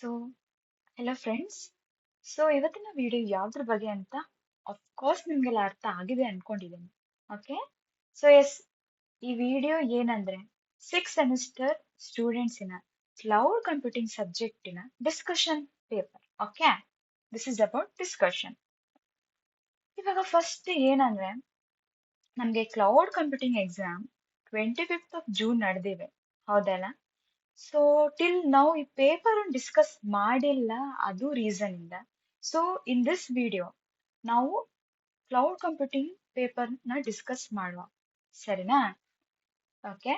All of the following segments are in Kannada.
So hello friends. ಇವತ್ತಿನ ವಿಡಿಯೋ ಯಾವ್ದ್ರ ಬಗ್ಗೆ ಅಂತ ಕೋರ್ಸ್ ನಿಮ್ಗೆಲ್ಲ ಅರ್ಥ ಆಗಿದೆ ಅನ್ಕೊಂಡಿದ್ದೀನಿ. ಓಕೆ. ಎಸ್, ಈ ವಿಡಿಯೋ ಏನಂದ್ರೆ 6th ಸೆಮಿಸ್ಟರ್ ಸ್ಟೂಡೆಂಟ್ಸಿನ ಕ್ಲೌಡ್ ಕಂಪ್ಯೂಟಿಂಗ್ ಸಬ್ಜೆಕ್ಟಿನ discussion paper. Okay, this is about discussion. ಇವಾಗ ಫಸ್ಟ್ ಏನಂದ್ರೆ ನಮ್ಗೆ cloud computing exam 25th of June ನಡೆದಿವೆ, ಹೌದಲ್ಲ? ಸೊ ಟಿಲ್ ನಾವು ಈ ಪೇಪರ್ ಡಿಸ್ಕಸ್ ಮಾಡಿಲ್ಲ, ಅದು ರೀಸನ್ ಇಂದ. ಸೊ ಇನ್ ದಿಸ್ ವಿಡಿಯೋ ನಾವು ಕ್ಲೌಡ್ ಕಂಪ್ಯೂಟಿಂಗ್ ಪೇಪರ್ ನ ಡಿಸ್ಕಸ್ ಮಾಡುವ, ಸರಿನಾ? Okay.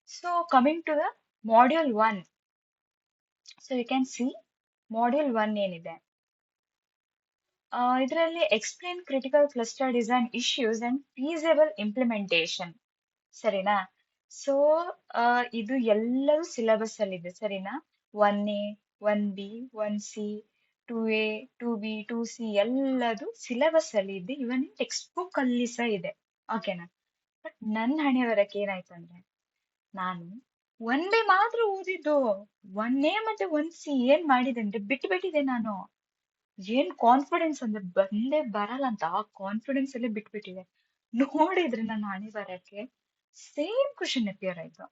So coming to the module 1. So you can see module 1 ಏನಿದೆ, ಇದರಲ್ಲಿ explain critical cluster design issues and feasible implementation, ಸರಿನಾ? ಸೊ ಇದು ಎಲ್ಲವೂ ಸಿಲೆಬಸ್ ಅಲ್ಲಿ ಇದೆ, ಸರಿನಾ? 1A, 1B, 1C, 2A, 2B, 2C ಎಲ್ಲದು ಸಿಲೆಬಸ್ ಅಲ್ಲಿ ಇದೆ, ಇವನ್ ಟೆಕ್ಸ್ಟ್ ಬುಕ್ ಅಲ್ಲಿ ಸಹ ಇದೆ. ಓಕೆನಾ? ಬಟ್ ನನ್ನ ಹಣೆ ಬರಕ್ಕೆ ಏನಾಯ್ತು ಅಂದ್ರೆ, ನಾನು 1B ಮಾತ್ರ ಓದಿದ್ದು, 1A ಮತ್ತೆ 1C ಏನ್ ಮಾಡಿದೆ ಅಂದ್ರೆ ಬಿಟ್ಬಿಟ್ಟಿದೆ ನಾನು. ಏನ್ ಕಾನ್ಫಿಡೆನ್ಸ್ ಅಂದ್ರೆ ಬಂದೇ ಬರಲ್ಲ ಅಂತ ಆ ಕಾನ್ಫಿಡೆನ್ಸ್ ಅಲ್ಲೇ ಬಿಟ್ಬಿಟ್ಟಿದೆ. ನೋಡಿದ್ರೆ ನನ್ನ ಹಣೆ ಬರಕ್ಕೆ ಸೇಮ್ ಕ್ವಶನ್ ಅಪಿಯರ್ ಆಯ್ತು.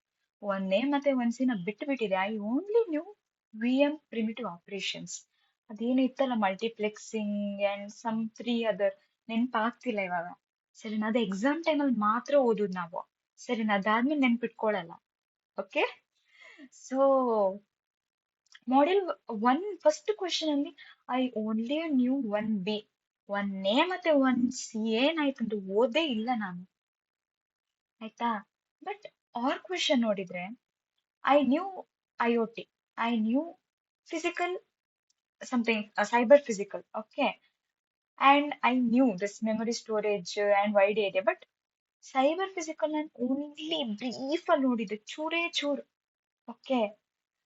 1A ಮತ್ತೆ 1C ನ ಬಿಟ್ಬಿಟ್ಟಿದೆ. I only knew VM primitive operations, ಅದೇನಿತ್ತಲ್ಲ ಮಲ್ಟಿಪ್ಲೆಕ್ಸಿಂಗ್ ಅಂಡ್ ಸಮ್ 3 ಅದರ್, ನೆನ್ಪಾಗ್ತಿಲ್ಲ ಇವಾಗ, ಸರಿನಾ? ಅದು ಎಕ್ಸಾಮ್ ಟೈಮಲ್ಲಿ ಮಾತ್ರ ಓದುದು ನಾವು, ಸರಿನಾ? ಅದಾದ್ಮೇಲೆ ನೆನ್ಪಿಟ್ಕೊಳ್ಳಲ್ಲ. Okay. So module 1 first question ಅಲ್ಲಿ I only knew 1B, 1A ಮತ್ತೆ 1C ಏನಾಯ್ತು ಅಂತ ಓದೇ ಇಲ್ಲ ನಾನು, ಆಯ್ತಾ? ಬಟ್ ಆರ್ ಕ್ವಶನ್ ನೋಡಿದ್ರೆ I knew IoT, I knew physical something cyber physical, okay, and I knew this memory storage and wide area, but cyber physical ನಾನು only brief ಅಲ್ಲಿ ನೋಡಿದ್ದೆ, ಚೂರೇ ಚೂರು. ಓಕೆ.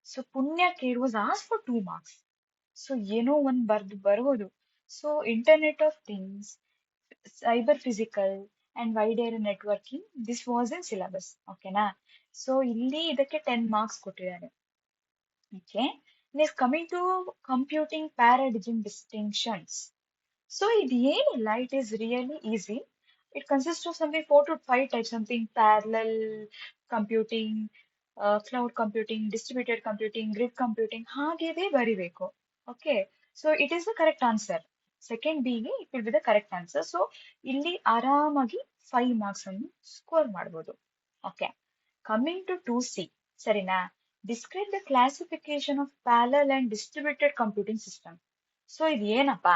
ಸೊ ಪುಣ್ಯಕ್ಕೆ it was as far 2 marks. So ಏನೋ ಒಂದ್ ಬರಬಹುದು. So internet of things, cyber physical and wide area networking, this was in syllabus. ಓಕೆನಾ? ಸೊ ಇಲ್ಲಿ ಇದಕ್ಕೆ 10 marks ಕೊಟ್ಟಿದ್ದಾರೆ. Okay. Next coming to computing paradigm distinctions. So ಇದು ಏನಿಲ್ಲ, it is really easy. It consist of something 4 to 5 types, something parallel computing, cloud computing, distributed computing, grid computing, ಹಾಗೆ ಬರಿಬೇಕು. Okay. So it is the correct answer. Second B ಗೆ it will be the correct answer. So ಇಲ್ಲಿ ಆರಾಮಾಗಿ 5 marks ಅನ್ನು ಸ್ಕೋರ್ ಮಾಡ್ಬೋದು. ಓಕೆ. ಕಮಿಂಗ್ ಟು 2C, ಸರಿನಾ? Describe the classification of parallel and distributed computing system. So ಇದು ಏನಪ್ಪಾ?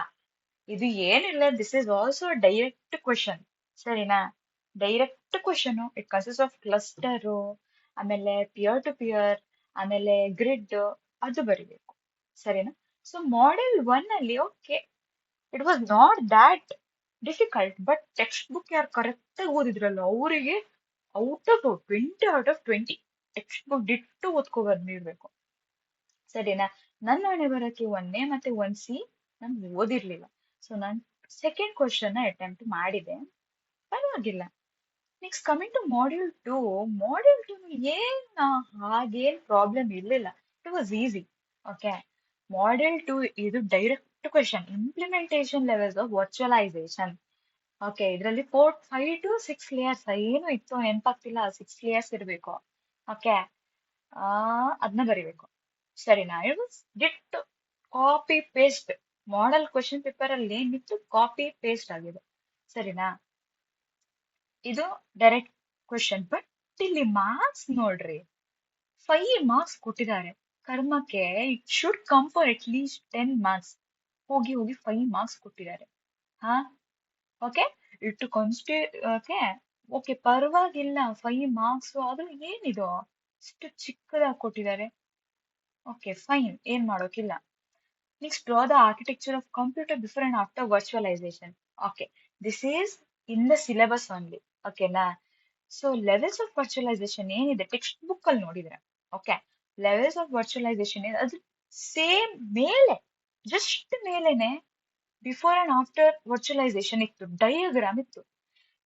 ಇದು ಏನಿಲ್ಲ, this is also direct question, ಸರಿನಾ? Direct question. It consist of cluster, ಆಮೇಲೆ ಪಿಯರ್ ಟು ಪಿಯರ್, ಆಮೇಲೆ ಗ್ರಿಡ್, ಅದು ಬರಿಬೇಕು, ಸರಿನಾ? ಸೊ ಮಾಡ್ಯೂಲ್ 1 ಅಲ್ಲಿ okay, it was not that difficult, but textbook ಯಾರು ಕರೆಕ್ಟ್ ಆಗಿ ಓದಿದ್ರಲ್ಲ ಅವರಿಗೆ out of 20 textbook ditto ಓದ್ಕೊ ಬಂದಿರ್ಬೇಕು, ಸರಿನಾ? ನನ್ನ ಹಣೆ ಬರಕ್ಕೆ 1A ಮತ್ತೆ 1C ನಾನು ಓದಿರ್ಲಿಲ್ಲ. ಸೊ ನಾನು ಸೆಕೆಂಡ್ ಕ್ವಶನ್ ಅಟೆಂಪ್ಟ್ ಮಾಡಿದೆ, ಪರವಾಗಿಲ್ಲ. Next coming to module 2. Module 2 ಏನ್ ಹಾಗೇನ್ ಪ್ರಾಬ್ಲಮ್ ಇರ್ಲಿಲ್ಲ, it was easy. Okay. Module 2 ಇದು direct question, implementation levels of virtualisation. Okay. ಇದರಲ್ಲಿ 5 to 6 ಲೇಯರ್ಸ್ ಏನು ಇತ್ತು ನೆನಪಾಗ್ತಿಲ್ಲ, 6 ಲೇಯರ್ಸ್ ಇರಬೇಕು. ಓಕೆ. ಅದನ್ನ ಬರಿಬೇಕು, ಸರಿನಾ? It was ditto copy paste. Model question paper ಅಲ್ಲಿ ಏನಿತ್ತು ಕಾಪಿ ಪೇಸ್ಟ್ ಆಗಿದೆ, ಸರಿನಾ? ಇದು ಡೈರೆಕ್ಟ್ ಕ್ವಶನ್. ಬಟ್ ಇಲ್ಲಿ ಮಾರ್ಕ್ಸ್ ನೋಡ್ರಿ, 5 marks ಕೊಟ್ಟಿದ್ದಾರೆ. ಕರ್ಮಕ್ಕೆ it should come for at least 10 marks. ಹೋಗಿ 5 marks ಕೊಟ್ಟಿದ್ದಾರೆ. ಹಾ, ಓಕೆ. ಇಟ್ಟು ಓಕೆ ಓಕೆ, ಪರವಾಗಿಲ್ಲ. 5 marks ಆದ್ರೂ ಏನಿದು ಇಷ್ಟು ಚಿಕ್ಕದಾಗಿ ಕೊಟ್ಟಿದ್ದಾರೆ. ಓಕೆ, ಫೈನ್, ಏನ್ ಮಾಡೋಕಿಲ್ಲ. Next draw the architecture of computer before and after virtualisation. Okay, this is in the syllabus only. ಓಕೆನಾ? ಸೊ ಲೆವೆಲ್ಸ್ ಆಫ್ ವರ್ಚುವಲೈಸೇಷನ್ ಏನಿದೆ ಟೆಕ್ಸ್ಟ್ ಬುಕ್ ಅಲ್ಲಿ ನೋಡಿದ್ರೆ, ಓಕೆ, ಲೆವೆಲ್ಸ್ ಆಫ್ ವರ್ಚುವಲೈಸೇಷನ್ ಅದು ಸೇಮ್ ಮೇಲೆ, ಜಸ್ಟ್ ಮೇಲೆನೆ ಬಿಫೋರ್ ಅಂಡ್ ಆಫ್ಟರ್ ವರ್ಚುವಲೈಸೇಷನ್ ಇತ್ತು, ಡಯಾಗ್ರಾಮ್ ಇತ್ತು.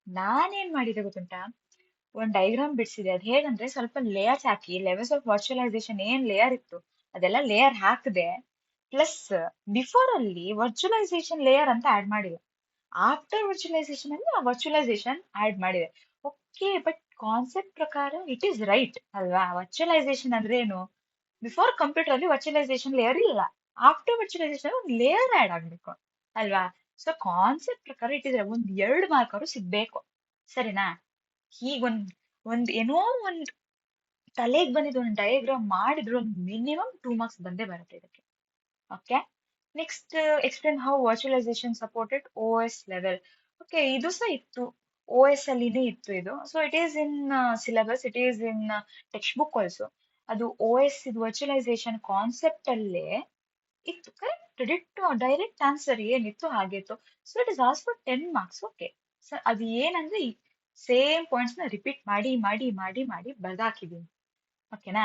ನಾನೇನ್ ಮಾಡಿದೆ ಗೊತ್ತುಂಟಾ? ಒಂದ್ ಡಯಾಗ್ರಾಮ್ ಬಿಡಿಸಿದೆ. ಅದ್ ಹೇಗಂದ್ರೆ ಸ್ವಲ್ಪ layers hockey levels of virtualisation ಏನ್ ಲೇಯರ್ ಇತ್ತು ಅದೆಲ್ಲ ಲೇಯರ್ ಹಾಕದೆ ಪ್ಲಸ್ ಬಿಫೋರ್ ಅಲ್ಲಿ ವರ್ಚುವಲೈಸೇಷನ್ ಲೇಯರ್ ಅಂತ ಆಡ್ ಮಾಡಿದೆ. ಆಫ್ಟರ್ ವರ್ಚುವಲೈಸೇಷನ್ ಅಲ್ಲಿ ಆ ವರ್ಚುವಲೈಸೇಷನ್ ಆಡ್ ಮಾಡಿದೆ. ಓಕೆ, ಬಟ್ ಕಾನ್ಸೆಪ್ಟ್ ಪ್ರಕಾರ ಇಟ್ ಈಸ್ ರೈಟ್ ಅಲ್ವಾ? ವರ್ಚುವಲೈಸೇಷನ್ ಅಂದ್ರೆ ಏನು? ಬಿಫೋರ್ ಕಂಪ್ಯೂಟರ್ ಅಲ್ಲಿ ವರ್ಚುವಲೈಸೇಷನ್ ಲೇಯರ್ ಇಲ್ಲ, ಆಫ್ಟರ್ ವರ್ಚುವಲೈಸೇಷನ್ ಒಂದು ಲೇಯರ್ ಆಡ್ ಆಗ್ಬೇಕು ಅಲ್ವಾ? ಸೊ ಕಾನ್ಸೆಪ್ಟ್ ಪ್ರಕಾರ ಇಟ್ಟಿದ್ರೆ ಒಂದ್ 2 ಮಾರ್ಕ್ ಅವರು ಸಿಗ್ಬೇಕು, ಸರಿನಾ? ಹೀಗೊಂದ್ ಏನೋ ಒಂದ್ ತಲೆಗೆ ಬಂದಿದ್ದು ಒಂದು ಡಯಾಗ್ರಾಮ್ ಮಾಡಿದ್ರು ಒಂದು ಮಿನಿಮಮ್ 2 ಮಾರ್ಕ್ಸ್ ಬಂದೇ ಬರುತ್ತೆ ಇದಕ್ಕೆ. Okay, next explain how virtualisation supported O S level. Okay, ಇದು ಸಹ ಇತ್ತು, ಓ ಎಸ್ ಅಲ್ಲಿನೇ ಇತ್ತು ಇದು. So it is in syllabus, it is in textbook also. ಅದು ಓ ಎಸ್ ಇದು ವರ್ಚುವಲೈಸೇಷನ್ ಕಾನ್ಸೆಪ್ಟ್ ಅಲ್ಲೇ ಇತ್ತು. ಕರೆಕ್ಟ್, ಡೈರೆಕ್ಟ್ ಆನ್ಸರ್ ಏನಿತ್ತು ಹಾಗಿತ್ತು. So it is also 10 marks. Okay, so ಅದು ಏನಂದ್ರೆ ಸೇಮ್ ಪಾಯಿಂಟ್ಸ್ ನ ರಿಪೀಟ್ ಮಾಡಿ ಮಾಡಿ ಮಾಡಿ ಮಾಡಿ ಬರ್ದಾಕಿದೀನಿ. ಓಕೆನಾ?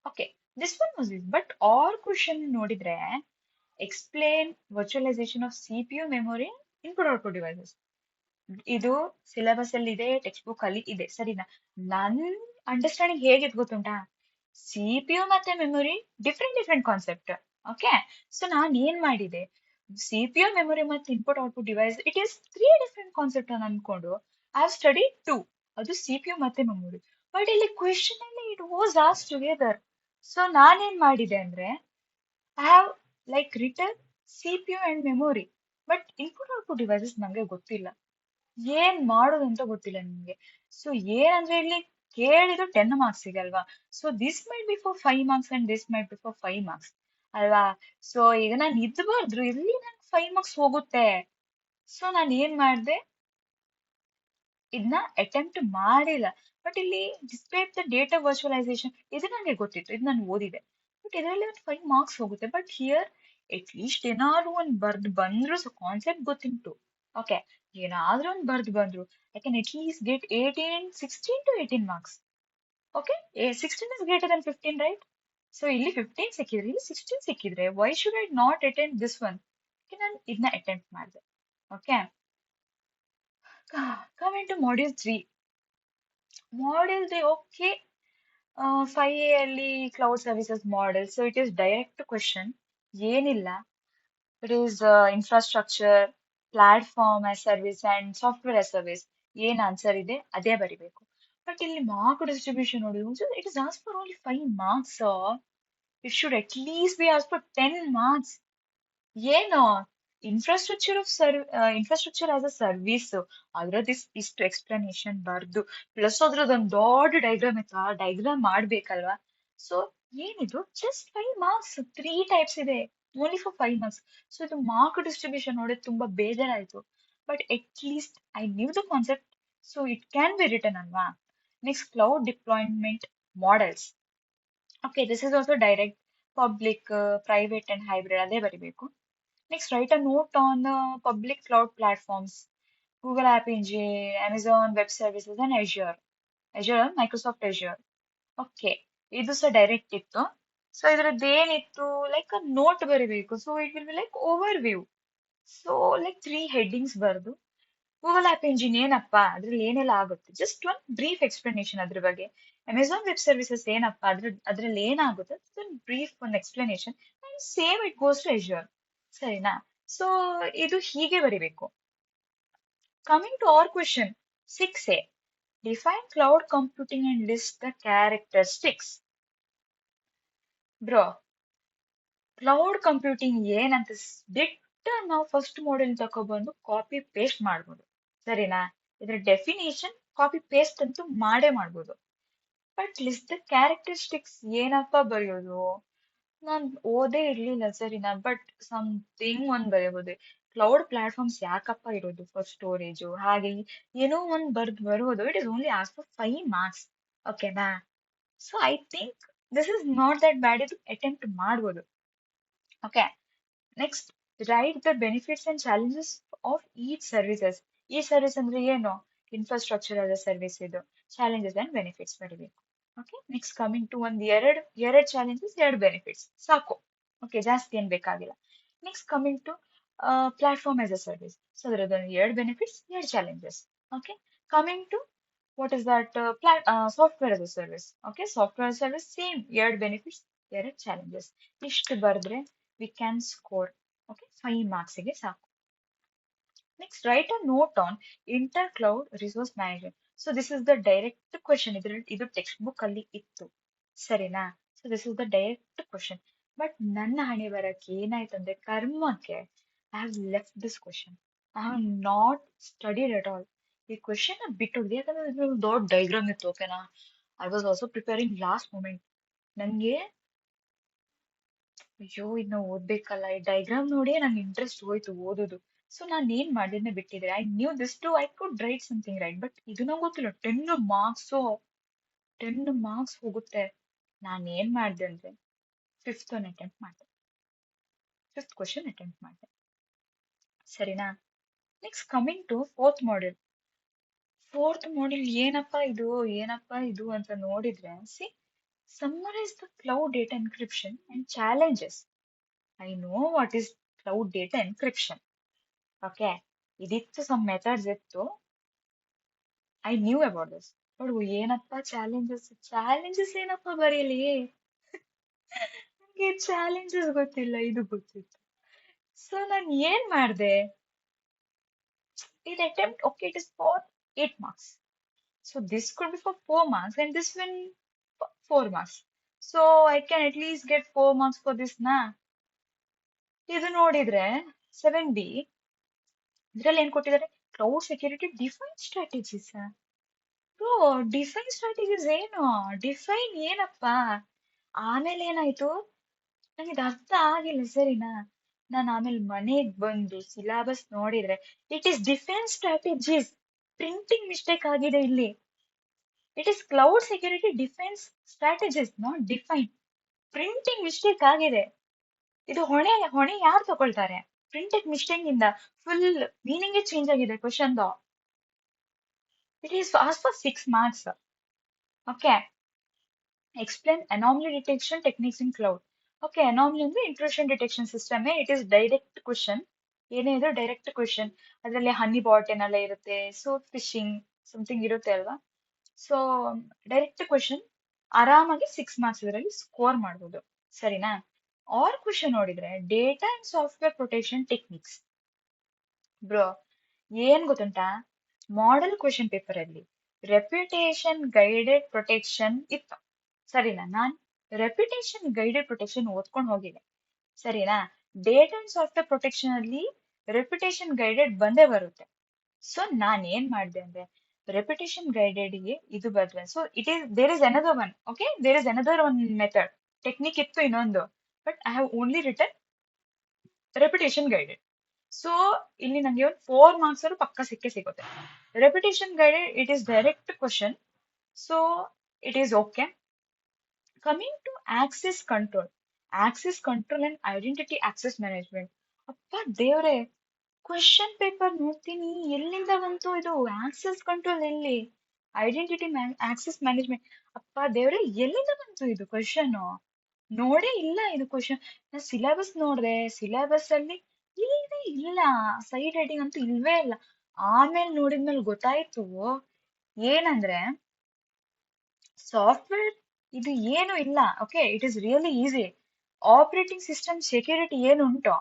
Okay, this one was it. But our question ನೋಡಿದ್ರೆ explain virtualisation of CPU memory input output devices. ಇದು ಸಿಲೆಬಸ್ ಅಲ್ಲಿ ಇದೆ, ಟೆಕ್ಸ್ಟ್ ಬುಕ್ ಅಲ್ಲಿ ಇದೆ, ಸರಿನಾ? ನನ್ ಅಂಡರ್ಸ್ಟ್ಯಾಂಡಿಂಗ್ ಹೇಗಿತ್ತು ಗೊತ್ತುಂಟಾ? ಸಿಪಿಯು ಮತ್ತೆ memory different different concept. Okay, so ನಾನ್ ಏನ್ ಮಾಡಿದೆ, ಸಿಪಿಯು ಮೆಮೊರಿ ಮತ್ತೆ input output device it is 3 different concept ಅನ್ನು ಅನ್ಕೊಂಡು ಐ ಹ್ಯಾವ್ ಸ್ಟಡಿ 2, ಅದು ಸಿಪಿಯು ಮತ್ತೆ ಮೆಮೊರಿ. ಬಟ್ ಇಲ್ಲಿ ಕ್ವೆಶನ್ ಅಲ್ಲಿ it was as together. So ನಾನೇನ್ ಮಾಡಿದೆ ಅಂದ್ರೆ I have like written CPU and memory, but input output devices ನಂಗೆ ಗೊತ್ತಿಲ್ಲ, ಏನ್ ಮಾಡೋದು ಅಂತ ಗೊತ್ತಿಲ್ಲ ನಿಮ್ಗೆ. ಸೊ ಏನಂದ್ರೆ ಇಲ್ಲಿ ಕೇಳಿದ್ರು 10 ಮಾರ್ಕ್ಸ್ ಅಲ್ವಾ? So this might be for 5 marks and this might be for 5 marks ಅಲ್ವಾ? ಸೊ ಈಗ ನಾನು ಇದು ಬರ್ದ್ರು ಇಲ್ಲಿ ನನ್ 5 ಮಾರ್ಕ್ಸ್ ಹೋಗುತ್ತೆ. ಸೊ ನಾನು ಏನ್ ಮಾಡ್ದೆ, ಇದನ್ನ ಅಟೆಂಪ್ಟ್ ಮಾಡಿಲ್ಲ. ಬಟ್ ಇಲ್ಲಿ ಡಿಸ್ಕ್ರೈಬ್ ದ ಡೇಟಾ ವರ್ಚುವಲೈಸೇಷನ್ ಇದು ನನಗೆ ಗೊತ್ತಿತ್ತು, ಇದು ನಾನು ಓದಿದೆ. ಬಟ್ ಇದರಲ್ಲಿ ಒಂದು 5 ಮಾರ್ಕ್ಸ್ ಹೋಗುತ್ತೆ. ಬಟ್ ಹಿಯರ್ ಅಟ್ ಲೀಸ್ಟ್ ಏನಾದ್ರು ಒಂದು ಬರ್ದು ಬಂದ್ರು, ಸೊ ಕಾನ್ಸೆಪ್ಟ್ ಗೊತ್ತಿತ್ತು. ಓಕೆ, ಏನಾದ್ರೂ ಒಂದು ಬರ್ದು ಬಂದ್ರು, I can at least get 16 to 18 marks. Okay, 16 is greater than 15, right? So ಇಲ್ಲಿ 15 ಸಿಕ್ಕಿದ್ರೆ, ಇಲ್ಲಿ 16 ಸಿಕ್ಕಿದ್ರೆ, why should I not attend this one? ನಾನು ಇದನ್ನ ಅಟೆಂಪ್ಟ್ ಮಾಡಿದೆ. Okay, coming to module 3. Module 3, okay, 5A ಅಲ್ಲಿ cloud services model. So it is direct question, ಏನಿಲ್ಲ. It is infrastructure, platform as service and software as service. ಏನ್ ಆನ್ಸರ್ ಇದೆ ಅದೇ ಬರಿಬೇಕು. ಬಟ್ ಇಲ್ಲಿ ಮಾರ್ಕ್ ಡಿಸ್ಟ್ರಿಬ್ಯೂಷನ್ ನೋಡಿ, it is as for only 5 marks. It should at least B as for 10 marks. ಏನು ಇನ್ಫ್ರಾಸ್ಟ್ರಕ್ಚರ್ ಆಸ್ ಅ ಸರ್ವಿಸ್, ಅದ್ರದ್ದು ಇಷ್ಟು ಎಕ್ಸ್ಪ್ಲನೇಷನ್ ಬರ್ದು ಪ್ಲಸ್ ಅದ್ರದ್ದೊಂದು ದೊಡ್ಡ ಡೈಗ್ರಾಮ್ ಇತ್ತು, ಆ ಡೈಗ್ರಾಮ್ ಮಾಡ್ಬೇಕಲ್ವಾ? ಸೊ ಏನಿದು ಜಸ್ಟ್ 5 ಮಾರ್ಕ್ಸ್, 3 ಟೈಪ್ಸ್ ಇದೆ, ಓನ್ಲಿ ಫಾರ್ 5 ಮಾರ್ಕ್ಸ್. ಸೊ ಇದು ಮಾರ್ಕ್ ಡಿಸ್ಟ್ರಿಬ್ಯೂಷನ್ ನೋಡಿ ತುಂಬಾ ಬೇಜಾರಾಯ್ತು. But at least I knew the concept, so it can be written ಅಲ್ವಾ? Next cloud deployment models. Okay, this is also direct, public, private and hybrid ಅದೇ ಬರಿಬೇಕು. Next, write a note on public cloud platforms, Google App Engine, Amazon Web Services, and Azure. Azure, Microsoft Azure. Okay, ಇದು ಸಹ ಡೈರೆಕ್ಟ್ ಇತ್ತು. ಸೊ ಇದ್ರದ್ದು ಏನಿತ್ತು, ಲೈಕ್ ಅ ನೋಟ್ ಬರಿಬೇಕು. So it will be like over view. So like 3 headings ಬರ್ದು, ಗೂಗಲ್ ಆಪ್ ಇಂಜಿನ್ ಏನಪ್ಪಾ, ಅದ್ರಲ್ಲಿ ಏನೆಲ್ಲ ಆಗುತ್ತೆ, ಜಸ್ಟ್ ಒನ್ ಬ್ರೀಫ್ ಎಕ್ಸ್ಪ್ಲನೇಷನ್ ಅದ್ರ ಬಗ್ಗೆ. ಅಮೆಝಾನ್ ವೆಬ್ ಸರ್ವಿಸಸ್ ಏನಪ್ಪಾ, ಅದ್ರಲ್ಲಿ ಏನಾಗುತ್ತೆ, ಬ್ರೀಫ್ ಒಂದು explanation. And same it goes to Azure, ಸರಿನಾ? ಸೊ ಇದು ಹೀಗೆ ಬರಿಬೇಕು. Coming to our question 6A, define cloud computing and list the characteristics. Bro, cloud computing ಏನಂತ ಬಿಟ್ಟ ನಾವು ಫಸ್ಟ್ ಮಾಡೆಲ್ ತಗೊಬಂದು ಕಾಪಿ ಪೇಸ್ಟ್ ಮಾಡ್ಬೋದು, ಸರಿನಾ? ಇದ್ರ ಡೆಫಿನೇಷನ್ ಕಾಪಿ ಪೇಸ್ಟ್ ಅಂತೂ ಮಾಡೇ ಮಾಡ್ಬೋದು. ಬಟ್ ಲಿಸ್ಟ್ ದ ಕ್ಯಾರೆಕ್ಟರಿಸ್ಟಿಕ್ಸ್ ಏನಪ್ಪಾ ಬರೆಯೋದು? ನಾನ್ ಓದೇ ಇರ್ಲಿಲ್ಲ, ಸರಿನಾ? ಬಟ್ ಸಮಥಿಂಗ್ ಒಂದ್ ಬರೆಯಬಹುದು. ಕ್ಲೌಡ್ ಪ್ಲಾಟ್ಫಾರ್ಮ್ಸ್ ಯಾಕಪ್ಪ ಇರೋದು ಫಾರ್ ಸ್ಟೋರೇಜು, ಹಾಗೆ ಏನೋ ಒಂದ್ ಬರೋದು. It is only as for 5 marks. ಓಕೆನಾ? So I think this is not that bad, ಇದು ಅಟೆಂಪ್ಟ್ ಮಾಡ್ಬೋದು. Okay, next write the benefits and challenges of each services. ಈ ಸರ್ವಿಸ್ ಅಂದ್ರೆ ಏನು? ಇನ್ಫ್ರಾಸ್ಟ್ರಕ್ಚರ್ ಆಸ್ ಅ ಸರ್ವಿಸ್, ಇದು ಚಾಲೆಂಜಸ್ ಅಂಡ್ ಬೆನಿಫಿಟ್ಸ್ ಬರೀಬೇಕು. ಓಕೆ, ನೆಕ್ಸ್ಟ್ ಕಮಿಂಗ್ ಟು ಎರಡು ಚಾಲೆಂಜಸ್, 2 ಬೆನಿಫಿಟ್ಸ್ ಸಾಕು. ಓಕೆ, ಜಾಸ್ತಿ ಏನ್ ಬೇಕಾಗಿಲ್ಲ. Next coming to platform as a service. So ಅದರದ್ದು 2 benefits, 2 challenges. Okay, coming to What is that? Software as a service. Okay, software as a service, same. ಎರಡು benefits, ಎರಡು challenges. ಇಷ್ಟು ಬರೆದ್ರೆ we can score. Okay, 5 marks ಗೆ ಸಾಕು. Next, write a note on inter-cloud resource management. So this is the direct question. ಇದು ಟೆಕ್ಸ್ಟ್ ಬುಕ್ ಅಲ್ಲಿ ಇತ್ತು. ಸರಿನಾ? So this is the direct question. But ನನ್ನ ಹಣೆ ಬರಕ್ಕೆ ಏನಾಯ್ತಂದ್ರೆ ಕರ್ಮಕ್ಕೆ I have left this question. I have not studied at all. ಈ ಕ್ವೆಶನ್ ಬಿಟ್ಟು ಹೋಗಿದೆ ಯಾಕಂದ್ರೆ ಇದ್ರಲ್ಲಿ ದೊಡ್ಡ ಡೈಗ್ರಾಮ್ ಇತ್ತು ಓಕೆನಾ. I was also preparing last moment. ನಂಗೆ ಅಯ್ಯೋ ಇದನ್ನ ಓದ್ಬೇಕಲ್ಲ ಈ ಡೈಗ್ರಾಮ್ ನೋಡಿ ನಂಗೆ ಇಂಟ್ರೆಸ್ಟ್ ಹೋಯ್ತು ಓದೋದು. ಸೊ ನಾನು ಏನ್ ಮಾಡಿದ್ನೆ ಬಿಟ್ಟಿದ್ರೆ I knew this too I could write something right but ಇದು ನಂಗೆ ಗೊತ್ತಿಲ್ಲ 10 ಮಾರ್ಕ್ಸ್ ಹೋಗುತ್ತೆ. ನಾನು ಏನ್ ಮಾಡ್ದೆ ಅಂದ್ರೆ ಫಿಫ್ತ್ ಒನ್ ಅಟೆಂಪ್ಟ್ ಮಾಡಿದೆ. ಫಿಫ್ತ್ ಕ್ವಶನ್ ಅಟೆಂಪ್ಟ್ ಮಾಡಿದೆ. ಸರಿನಾ? Next coming to fourth module. Fourth module ಏನಪ್ಪಾ ಇದು ಅಂತ ನೋಡಿದ್ರೆ see summarize the cloud data encryption and challenges. I know what is cloud data encryption. Okay. ಇದಿತ್ತು some methods ಇತ್ತು. I knew about this. But ಏನಪ್ಪಾ ಚಾಲೆಂಜಸ್ ಏನಪ್ಪಾ ಬರೀಲಿ ನನಗೆ ಚಾಲೆಂಜಸ್ ಗೊತ್ತಿಲ್ಲ ಇದು ಗೊತ್ತಿತ್ತು. ಸೊ ನಾನು ಏನ್ ಮಾಡ್ದೆ ಇದು attempt okay it is for 8 marks. So this could be for 4 marks and this one 4 marks. So I can at least get 4 marks for this na. ಇದು ನೋಡಿದ್ರೆ 7B ಇದ್ರಲ್ಲಿ ಏನ್ ಕೊಟ್ಟಿದ್ದಾರೆ cloud security define strategies. Bro define strategies ಏನು ಡಿಫೈನ್ ಏನಪ್ಪಾ ಆಮೇಲೆ ಏನಾಯ್ತು ನಂಗೆ ಇದು ಅರ್ಥ ಆಗಿಲ್ಲ ಸರಿನಾ. ನಾನು ಆಮೇಲೆ ಮನೆಗ್ ಬಂದು ಸಿಲಾಬಸ್ ನೋಡಿದ್ರೆ it is defence strategies. Printing mistake ಆಗಿದೆ ಇಲ್ಲಿ. It is cloud security defence strategies not define. Printing mistake ಆಗಿದೆ. ಇದು ಹೊಣೆ ಯಾರು ತಗೊಳ್ತಾರೆ? ಪ್ರಿಂಟೆಡ್ ಮಿಸ್ಟೇಕ್ ಇಂದ ಫುಲ್ ಮೀನಿಂಗ್ ಚೇಂಜ್ ಆಗಿದೆ question. It is as for 6 marks. Okay. Explain anomaly detection techniques in cloud. Okay, anomaly ಅಂದ್ರೆ intrusion detection system. It is direct question. ಏನೇ ಇದು ಡೈರೆಕ್ಟ್ ಕ್ವಶನ್. ಅದರಲ್ಲಿ ಹನಿ ಬಾಟ್ ಏನೆಲ್ಲ ಇರುತ್ತೆ, ಸೊ ಫಿಶಿಂಗ್ ಸಮಥಿಂಗ್ ಇರುತ್ತೆ ಅಲ್ವಾ. ಸೊ ಡೈರೆಕ್ಟ್ ಕ್ವಶನ್ ಆರಾಮಾಗಿ 6 marks ಇದರಲ್ಲಿ ಸ್ಕೋರ್ ಮಾಡ್ಬೋದು. ಸರಿನಾ? ಆರ್ ಕ್ವಶನ್ ನೋಡಿದ್ರೆ data and software protection techniques. Bro ಏನ್ ಗೊತ್ತುಂಟಾ ಮಾಡೆಲ್ ಕ್ವಶನ್ ಪೇಪರ್ ಅಲ್ಲಿ ರೆಪ್ಯುಟೇಷನ್ ಗೈಡೆಡ್ ಪ್ರೊಟೆಕ್ಷನ್ ಇತ್ತು. ಸರಿನಾ? ನಾನ್ ರೆಪ್ಯುಟೇಷನ್ ಗೈಡೆಡ್ ಪ್ರೊಟೆಕ್ಷನ್ ಓದ್ಕೊಂಡು ಹೋಗಿದೆ. ಸರಿನಾ? ಡೇಟಾ ಅಂಡ್ ಸಾಫ್ಟ್ವೇರ್ ಪ್ರೊಟೆಕ್ಷನ್ ಅಲ್ಲಿ ರೆಪ್ಯುಟೇಷನ್ ಗೈಡೆಡ್ ಬಂದೇ ಬರುತ್ತೆ. ಸೊ ನಾನ್ ಏನ್ ಮಾಡಿದೆ ಅಂದ್ರೆ ರೆಪ್ಯುಟೇಷನ್ ಗೈಡೆಡ್ ಗೆ ಇದು ಬರ್ತದೆ. So there is another one. Okay, there is another one method technique ಇತ್ತು ಇನ್ನೊಂದು. But I have only return reputation guided. So ಇಲ್ಲಿ ನಂಗೆ ಒಂದು 4 marks ಪಕ್ಕ ಸಿಗುತ್ತೆ. Reputation guided it is direct question. So it is okay. Coming to access control and identity access management. ಅಪ್ಪ ದೇವ್ರೆ ಕ್ವಶನ್ ಪೇಪರ್ ನೋಡ್ತೀನಿ ಎಲ್ಲಿಂದ ಬಂತು ಇದು ಆಕ್ಸೆಸ್ ಕಂಟ್ರೋಲ್ ಎಲ್ಲಿ ಐಡೆಂಟಿಟಿ ಆಕ್ಸೆಸ್ ಮ್ಯಾನೇಜ್ಮೆಂಟ್. ಅಪ್ಪ ದೇವ್ರೆ ಎಲ್ಲಿಂದ ಬಂತು ಇದು ಕ್ವಶನ್ ನೋಡೇ ಇಲ್ಲ ಇದು ಕ್ವಶನ್. ನಾ ಸಿಲೆಬಸ್ ನೋಡ್ದೆ ಸಿಲೆಬಸ್ ಅಲ್ಲಿ ಇಲ್ವೇ ಇಲ್ಲ. ಸೈಡ್ ಹೆಡಿಂಗ್ ಅಂತೂ ಇಲ್ವೇ ಇಲ್ಲ. ಆಮೇಲೆ ನೋಡಿದ್ಮೇಲೆ ಗೊತ್ತಾಯ್ತು ಏನಂದ್ರೆ ಸಾಫ್ಟ್ವೇರ್ ಇದು ಏನು ಇಲ್ಲ. Okay, it is really easy. Operating system security ಏನು ಉಂಟು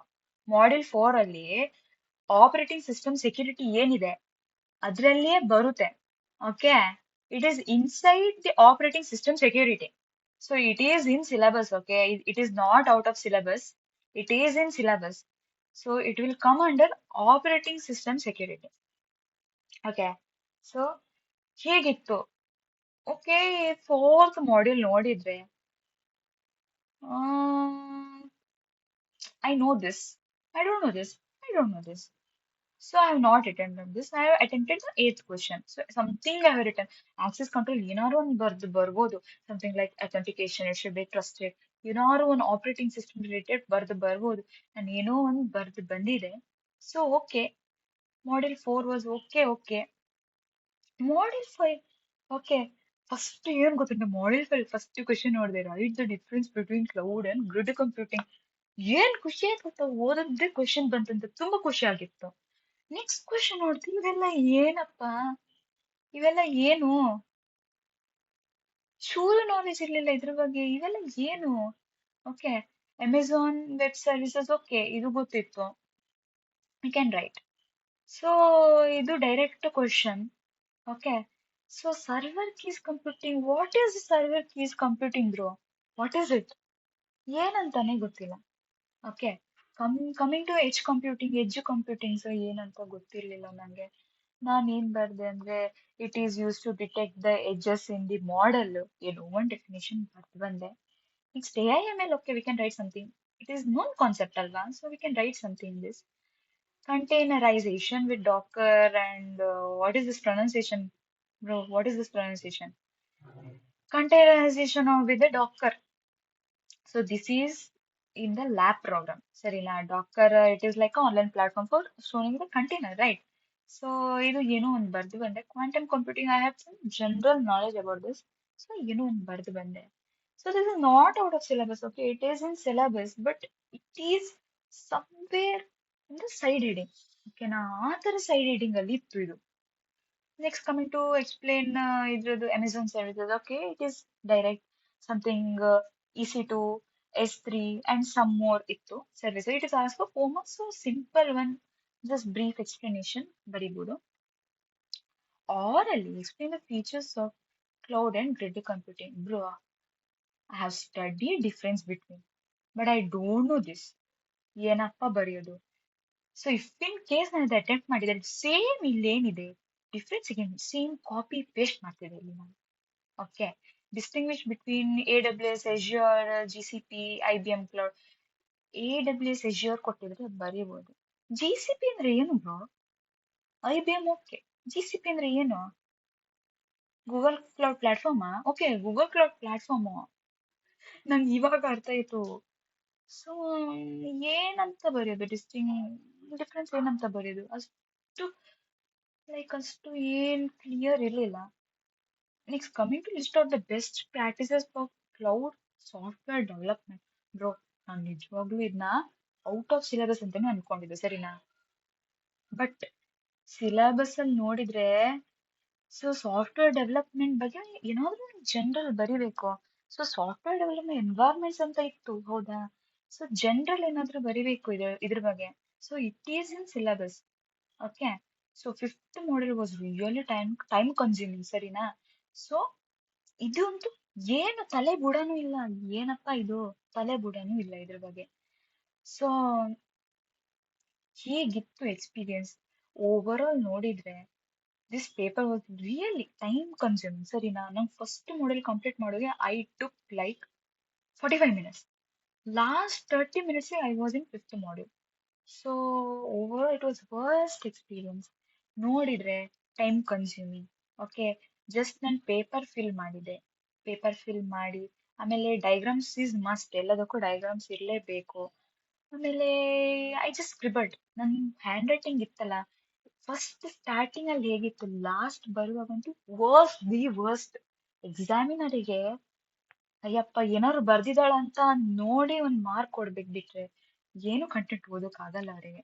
ಮಾಡ್ಯೂಲ್ 4 ಅಲ್ಲಿ ಆಪರೇಟಿಂಗ್ ಸಿಸ್ಟಮ್ ಸೆಕ್ಯೂರಿಟಿ ಏನಿದೆ ಅದ್ರಲ್ಲಿಯೇ ಬರುತ್ತೆ. Okay, it is inside the operating system security. So it is in syllabus. Okay, it is not out of syllabus. It is in syllabus. So it will come under operating system security. Okay, so ಹೇಗಿತ್ತು? ಓಕೆ, 4th ಮಾಡ್ಯೂಲ್ ನೋಡಿದ್ರೆ I know this. I don't know this. I don't know this. So I have not attended this. I have attempted the 8th question. So something I have written. Access control, ಏನಾದ್ರು ಒಂದು ಬರ್ಬೋದು. Something like authentication, it should be trusted. ಏನಾದ್ರು ಒಂದು ಆಪರೇಟಿಂಗ್ ಸಿಸ್ಟಮ್ ರಿಲೇಟೆಡ್ ಬರ್ಬೋದು. ನಾನು ಏನೋ ಒಂದು ಬಂದಿದೆ. So okay, module 4 was okay. Module 5 okay. First ಏನ್ ಗೊತ್ತುಂಟ ಮಾಡ್ಯೂಲ್ 5 ಫಸ್ಟ್ ಕ್ವಶನ್ ನೋಡಿದೆ right the difference between cloud and grid computing. ಏನ್ ಖುಷಿ ಆಯ್ತು ಗೊತ್ತಾ ಓದೋದೇ ಕ್ವಶನ್ ಬಂತಂತ ತುಂಬಾ ಖುಷಿ ಆಗಿತ್ತು. ನೆಕ್ಸ್ಟ್ ಕ್ವಶನ್ ನೋಡ್ತೀನಿ ಇವೆಲ್ಲ ಏನಪ್ಪಾ ಇವೆಲ್ಲ ಏನು? ಚೂರು ನಾಲೆಜ್ ಇರ್ಲಿಲ್ಲ ಇದ್ರ ಬಗ್ಗೆ. ಇವೆಲ್ಲ ಏನು? Okay, Amazon web services, okay, ಇದು ಗೊತ್ತಿತ್ತು, ಐ ಕ್ಯಾನ್ ರೈಟ್. ಸೊ ಇದು direct question. Okay, so server keys computing, what is server keys computing bro? What is it? ಏನಂತಾನೆ ಗೊತ್ತಿಲ್ಲ. Okay, coming to edge computing, so ಏನಂತ ಗೊತ್ತಿರ್ಲಿಲ್ಲ ನಂಗೆ. ನಾನ್ ಏನ್ ಬರ್ದೆ ಅಂದ್ರೆ, it is use to detect the edges in the model, ಏನೋ ಒಂದ್ ಡೆಫಿನೇಷನ್ ಬರ್ದು ಬಂದೆ. Next AIML, okay, we can write something. It is known concept alva, so we can write something in this. Containerization with Docker and what is this pronunciation? Bro, what is this pronunciation? Containerization with the Docker. So this is in the lab program. Sarina, Docker, it is like an online platform for storing the container, right? So ಇದು ಏನೋ ಒಂದು ಬರ್ದು ಬಂದೆ. Quantum computing, I have some general knowledge about this. So ಏನೋ ಒಂದು ಬರ್ದು ಬಂದೆ. So this is not out of syllabus, okay? It is in syllabus, but it is somewhere in the side heading. Okay, ನಾ ಆ ತರ side heading ಅಲ್ಲಿ ಇತ್ತು ಇದು. Next, coming to explain ಇದ್ರದ್ದು Amazon services. Okay, it is direct something EC2, S3, and some more ಇತ್ತು services. It is also four months, so simple one. Just brief explanation, very good. Orally explain the features of cloud and grid computing. Bro, I have studied difference between, but I don't know this. ಏನಪ್ಪ ಬರೆಯೋದು? ಸೊ ಇಫ್ ಇನ್ ಕೇಸ್ ನಾನು ಇದು ಅಟೆಂಪ್ಟ್ ಮಾಡಿದ್ರೆ ಸೇಮ್ ಇಲ್ಲೇನಿದೆ ಡಿಫ್ರೆನ್ಸ್, ಸೇಮ್ ಕಾಪಿ ಪೇಸ್ಟ್ ಮಾಡ್ತಿದ್ದೆ ಇಲ್ಲಿ ನಾನು. Okay, distinguish between AWS, Azure, GCP, IBM cloud. AWS, Azure ಕೊಟ್ಟಿದ್ರೆ ಬರೀಬಹುದು. GCP ಅಂದ್ರೆ ಏನು ಬ್ರೋ? IBM ಓಕೆ, GCP ಅಂದ್ರೆ ಏನು? ಗೂಗಲ್ ಕ್ಲೌಡ್ ಪ್ಲಾಟ್ಫಾರ್ಮಾ? ಓಕೆ, ಗೂಗಲ್ ಕ್ಲೌಡ್ ಪ್ಲಾಟ್ಫಾರ್ಮು ನಂಗೆ ಇವಾಗ ಅರ್ಥ ಆಯ್ತು. ಸೊ ಏನಂತ ಬರೆಯೋದು? ಡಿಫ್ರೆನ್ಸ್ ಏನಂತ ಬರೆಯೋದು? ಅಷ್ಟು ಅಷ್ಟು ಏನ್ ಕ್ಲಿಯರ್ ಇರ್ಲಿಲ್ಲ. Next, coming to list of the best practices for cloud software development. Bro, ನಾನು ನಿಜವಾಗ್ಲೂ ಇದನ್ನ ಔಟ್ ಆಫ್ ಸಿಲೆಬಸ್ ಅಂತಾನೆ ಅನ್ಕೊಂಡಿದ್ದೆ, ಸರಿನಾ? ಬಟ್ ಸಿಲೆಬಸ್ ಅಲ್ಲಿ ನೋಡಿದ್ರೆ, ಸೊ ಸಾಫ್ಟ್ವೇರ್ ಡೆವಲಪ್ಮೆಂಟ್ ಬಗ್ಗೆ ಏನಾದ್ರೂ ಜನರಲ್ ಬರಿಬೇಕು. ಸೊ ಸಾಫ್ಟ್ವೇರ್ ಡೆವಲಪ್ಮೆಂಟ್ ಎನ್ವೈರ್ಮೆಂಟ್ಸ್ ಅಂತ ಇತ್ತು, ಹೌದಾ? ಸೊ ಜನರಲ್ ಏನಾದ್ರೂ ಬರಿಬೇಕು ಇದ್ರ ಬಗ್ಗೆ. So it is in syllabus. Okay, so fifth model was really time consuming, ಸರಿನಾ? ಸೊ ಇದು ಅಂತೂ ಏನು ತಲೆ ಬುಡನೂ ಇಲ್ಲ. ಏನಪ್ಪ ಇದು? ತಲೆ ಬುಡನೂ ಇಲ್ಲ ಇದ್ರ ಬಗ್ಗೆ. ಸೊ ಹೇಗಿತ್ತು ಎಕ್ಸ್ಪೀರಿಯನ್ಸ್ ಓವರ್ ಆಲ್ ನೋಡಿದ್ರೆ? This paper was really time consuming, ಸರಿನಾ? ನಂಗೆ ಫಸ್ಟ್ ಮಾಡೆಲ್ ಕಂಪ್ಲೀಟ್ ಮಾಡೋಕೆ I took like 45 minutes. Last 30 minutes I was in fifth model. So over it was worst experience. ನೋಡಿದ್ರೆ ಟೈಮ್ ಕನ್ಸ್ಯೂಮಿಂಗ್. ಓಕೆ, ಜಸ್ಟ್ ನಾನು ಪೇಪರ್ ಫಿಲ್ ಮಾಡಿದೆ. ಪೇಪರ್ ಫಿಲ್ ಮಾಡಿ ಆಮೇಲೆ ಡೈಗ್ರಾಮ್ಸ್ ಈಸ್ ಮಸ್ಟ್, ಎಲ್ಲದಕ್ಕೂ ಡೈಗ್ರಾಮ್ಸ್ ಇರಲೇಬೇಕು. ಆಮೇಲೆ ಐ ಜಸ್ಟ್ ಸ್ಕ್ರಿಬಲ್ಡ್. ನನ್ನ ಹ್ಯಾಂಡ್ ರೈಟಿಂಗ್ ಇತ್ತಲ್ಲ, ಫಸ್ಟ್ ಸ್ಟಾರ್ಟಿಂಗ್ ಅಲ್ಲಿ ಹೇಗಿತ್ತು, ಲಾಸ್ಟ್ ಬರುವಾಗಂತೂ ವರ್ಸ್ಟ್. ಎಕ್ಸಾಮಿನರಿಗೆ ಅಯ್ಯಪ್ಪ ಏನಾದ್ರು ಬರ್ದಿದಾಳ ಅಂತ ನೋಡಿ ಒಂದ್ ಮಾರ್ಕ್ ಕೊಡ್ಬೇಕು, ಬಿಟ್ರೆ ಏನು ಕಂಟೆಂಟ್ ಓದೋಕ್ ಆಗಲ್ಲ ಅವರಿಗೆ,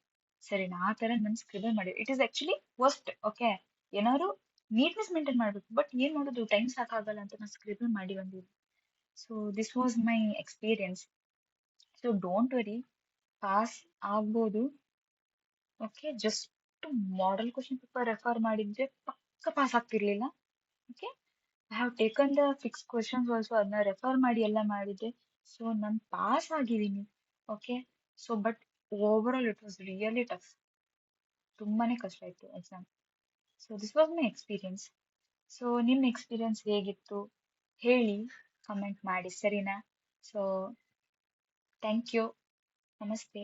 ಸರಿನಾ? ಆ ತರ ನನ್ ಸ್ಕ್ರಿಬಲ್ ಮಾಡಿ. It is actually worst. Okay, ಏನಾದ್ರು ನೀಟ್ನೆಸ್ ಮೇಂಟೈನ್ ಮಾಡ್ಬೇಕು, ಬಟ್ ಏನ್ ಮಾಡೋದು, ಟೈಮ್ ಸಾಕಾಗಲ್ಲ ಅಂತ ನಾನು ಸ್ಕ್ರಿಬಲ್ ಮಾಡಿ ಬಂದಿದ್ದೆ. So this was my experience. So don't worry, pass ಆಗ್ಬೋದು. Okay, just model question paper refer ಮಾಡಿದ್ರೆ ಪಕ್ಕ ಪಾಸ್ ಆಗ್ತಿರ್ಲಿಲ್ಲ. Okay, I have taken the fix questions also, ಅದನ್ನ ರೆಫರ್ ಮಾಡಿ ಎಲ್ಲ ಮಾಡಿದ್ದೆ. ಸೊ ನಾನು ಪಾಸ್ ಆಗಿದ್ದೀನಿ. Okay, so but over all it was really tough. ತುಂಬಾನೇ ಕಷ್ಟ ಇತ್ತು exam. So this was my experience. So ನಿಮ್ಮ ಎಕ್ಸ್ಪೀರಿಯನ್ಸ್ ಹೇಗಿತ್ತು ಹೇಳಿ, ಕಮೆಂಟ್ ಮಾಡಿ, ಸರಿನಾ? ಸೊ ಥ್ಯಾಂಕ್ ಯು, ನಮಸ್ತೆ.